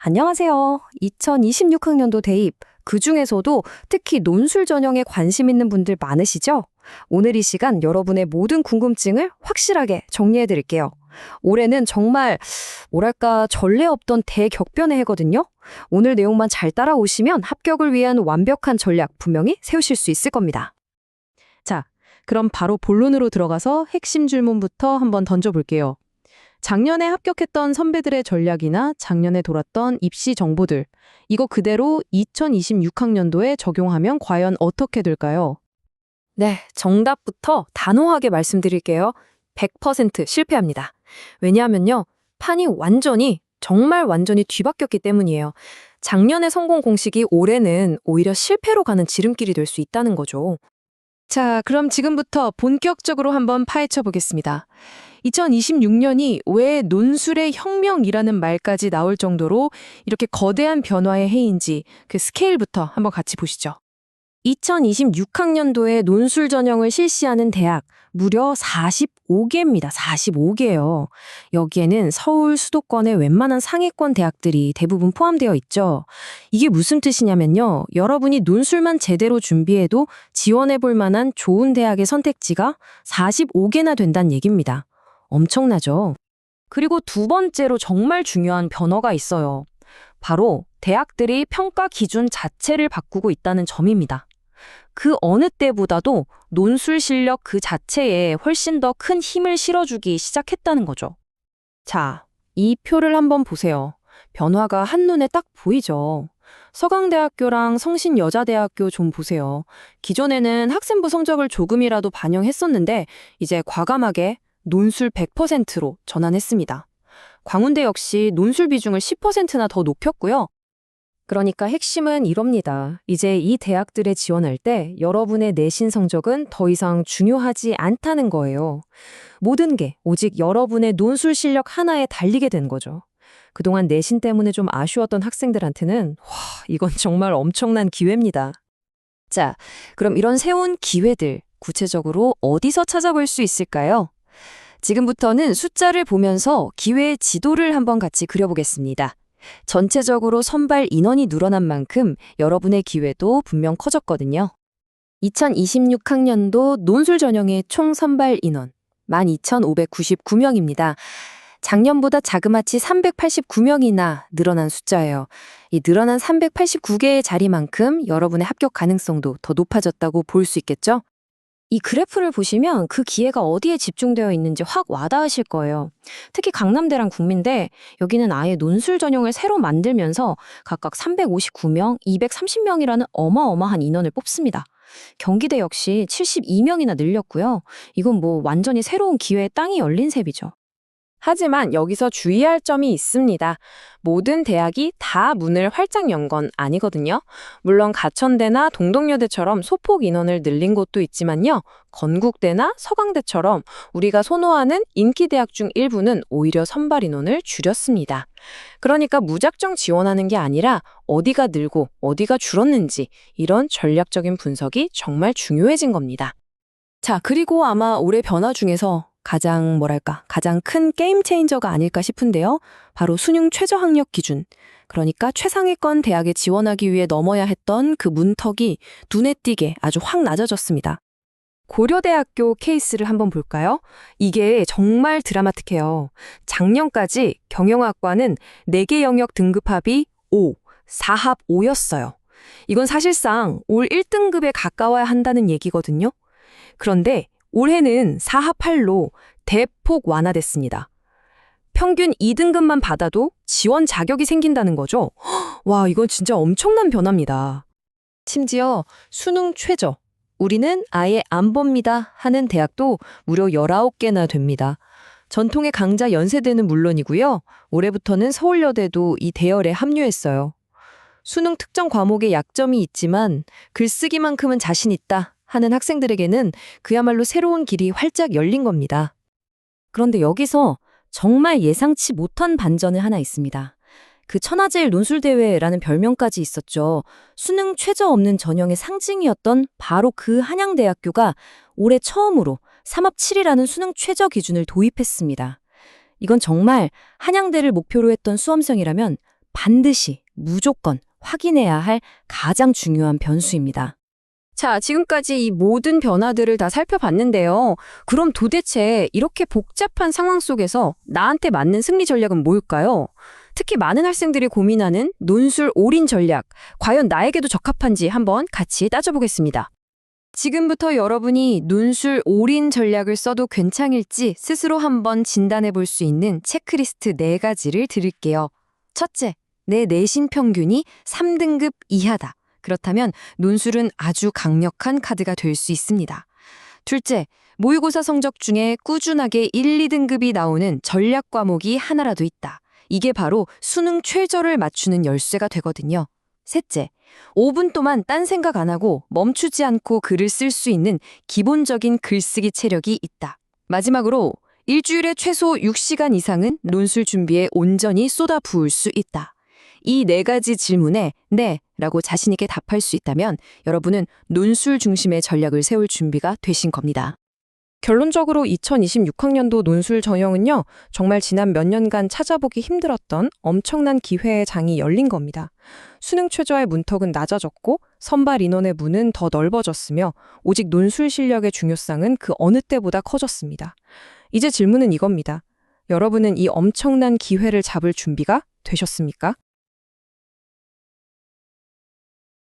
안녕하세요. 2026학년도 대입, 그중에서도 특히 논술 전형에 관심 있는 분들 많으시죠? 오늘 이 시간 여러분의 모든 궁금증을 확실하게 정리해 드릴게요. 올해는 정말 뭐랄까 전례 없던 대격변의 해거든요. 오늘 내용만 잘 따라오시면 합격을 위한 완벽한 전략 분명히 세우실 수 있을 겁니다. 자, 그럼 바로 본론으로 들어가서 핵심 질문부터 한번 던져볼게요. 작년에 합격했던 선배들의 전략이나 작년에 돌았던 입시 정보들, 이거 그대로 2026학년도에 적용하면 과연 어떻게 될까요? 네, 정답부터 단호하게 말씀드릴게요. 100% 실패합니다. 왜냐하면요, 판이 정말 완전히 뒤바뀌었기 때문이에요. 작년의 성공 공식이 올해는 오히려 실패로 가는 지름길이 될 수 있다는 거죠. 자, 그럼 지금부터 본격적으로 한번 파헤쳐 보겠습니다. 2026년이 왜 논술의 혁명이라는 말까지 나올 정도로 이렇게 거대한 변화의 해인지 그 스케일부터 한번 같이 보시죠. 2026학년도에 논술 전형을 실시하는 대학 무려 45개입니다. 45개요. 여기에는 서울 수도권의 웬만한 상위권 대학들이 대부분 포함되어 있죠. 이게 무슨 뜻이냐면요. 여러분이 논술만 제대로 준비해도 지원해볼 만한 좋은 대학의 선택지가 45개나 된다는 얘기입니다. 엄청나죠? 그리고 두 번째로 정말 중요한 변화가 있어요. 바로 대학들이 평가 기준 자체를 바꾸고 있다는 점입니다. 그 어느 때보다도 논술 실력 그 자체에 훨씬 더 큰 힘을 실어주기 시작했다는 거죠. 자, 이 표를 한번 보세요. 변화가 한눈에 딱 보이죠. 서강대학교랑 성신여자대학교 좀 보세요. 기존에는 학생부 성적을 조금이라도 반영했었는데 이제 과감하게 논술 100%로 전환했습니다. 광운대 역시 논술 비중을 10%나 더 높였고요. 그러니까 핵심은 이럽니다. 이제 이 대학들에 지원할 때 여러분의 내신 성적은 더 이상 중요하지 않다는 거예요. 모든 게 오직 여러분의 논술 실력 하나에 달리게 된 거죠. 그동안 내신 때문에 좀 아쉬웠던 학생들한테는 이건 정말 엄청난 기회입니다. 자, 그럼 이런 새로운 기회들 구체적으로 어디서 찾아볼 수 있을까요? 지금부터는 숫자를 보면서 기회의 지도를 한번 같이 그려보겠습니다. 전체적으로 선발 인원이 늘어난 만큼 여러분의 기회도 분명 커졌거든요. 2026학년도 논술 전형의 총 선발 인원 12,599명입니다. 작년보다 자그마치 389명이나 늘어난 숫자예요. 이 늘어난 389개의 자리만큼 여러분의 합격 가능성도 더 높아졌다고 볼 수 있겠죠? 이 그래프를 보시면 그 기회가 어디에 집중되어 있는지 확 와닿으실 거예요. 특히 강남대랑 국민대, 여기는 아예 논술 전형을 새로 만들면서 각각 359명, 230명이라는 어마어마한 인원을 뽑습니다. 경기대 역시 72명이나 늘렸고요. 이건 뭐 완전히 새로운 기회의 땅이 열린 셈이죠. 하지만 여기서 주의할 점이 있습니다. 모든 대학이 다 문을 활짝 연 건 아니거든요. 물론 가천대나 동덕여대처럼 소폭 인원을 늘린 곳도 있지만요. 건국대나 서강대처럼 우리가 선호하는 인기 대학 중 일부는 오히려 선발 인원을 줄였습니다. 그러니까 무작정 지원하는 게 아니라 어디가 늘고 어디가 줄었는지 이런 전략적인 분석이 정말 중요해진 겁니다. 자, 그리고 아마 올해 변화 중에서 가장 큰 게임 체인저가 아닐까 싶은데요. 바로 수능 최저 학력 기준. 그러니까 최상위권 대학에 지원하기 위해 넘어야 했던 그 문턱이 눈에 띄게 아주 확 낮아졌습니다. 고려대학교 케이스를 한번 볼까요? 이게 정말 드라마틱해요. 작년까지 경영학과는 4개 영역 등급합이 5, 4합 5였어요. 이건 사실상 올 1등급에 가까워야 한다는 얘기거든요. 그런데 올해는 4합 8로 대폭 완화됐습니다. 평균 2등급만 받아도 지원 자격이 생긴다는 거죠. 와, 이건 진짜 엄청난 변화입니다. 심지어 수능 최저, 우리는 아예 안 봅니다 하는 대학도 무려 19개나 됩니다. 전통의 강자 연세대는 물론이고요. 올해부터는 서울여대도 이 대열에 합류했어요. 수능 특정 과목에 약점이 있지만 글쓰기만큼은 자신 있다 하는 학생들에게는 그야말로 새로운 길이 활짝 열린 겁니다. 그런데 여기서 정말 예상치 못한 반전이 하나 있습니다. 그 천하제일 논술대회라는 별명까지 있었죠. 수능 최저 없는 전형의 상징이었던 바로 그 한양대학교가 올해 처음으로 3합 7이라는 수능 최저 기준을 도입했습니다. 이건 정말 한양대를 목표로 했던 수험생이라면 반드시, 무조건 확인해야 할 가장 중요한 변수입니다. 자, 지금까지 이 모든 변화들을 다 살펴봤는데요. 그럼 도대체 이렇게 복잡한 상황 속에서 나한테 맞는 승리 전략은 뭘까요? 특히 많은 학생들이 고민하는 논술 올인 전략, 과연 나에게도 적합한지 한번 같이 따져보겠습니다. 지금부터 여러분이 논술 올인 전략을 써도 괜찮을지 스스로 한번 진단해 볼 수 있는 체크리스트 4가지를 드릴게요. 첫째, 내 내신 평균이 3등급 이하다. 그렇다면 논술은 아주 강력한 카드가 될 수 있습니다. 둘째, 모의고사 성적 중에 꾸준하게 1, 2등급이 나오는 전략 과목이 하나라도 있다. 이게 바로 수능 최저를 맞추는 열쇠가 되거든요. 셋째, 5분 동안 딴 생각 안 하고 멈추지 않고 글을 쓸 수 있는 기본적인 글쓰기 체력이 있다. 마지막으로 일주일에 최소 6시간 이상은 논술 준비에 온전히 쏟아부을 수 있다. 이 4가지 질문에 네 라고 자신 있게 답할 수 있다면 여러분은 논술 중심의 전략을 세울 준비가 되신 겁니다. 결론적으로 2026학년도 논술 전형은요, 정말 지난 몇 년간 찾아보기 힘들었던 엄청난 기회의 장이 열린 겁니다. 수능 최저의 문턱은 낮아졌고 선발 인원의 문은 더 넓어졌으며 오직 논술 실력의 중요성은 그 어느 때보다 커졌습니다. 이제 질문은 이겁니다. 여러분은 이 엄청난 기회를 잡을 준비가 되셨습니까?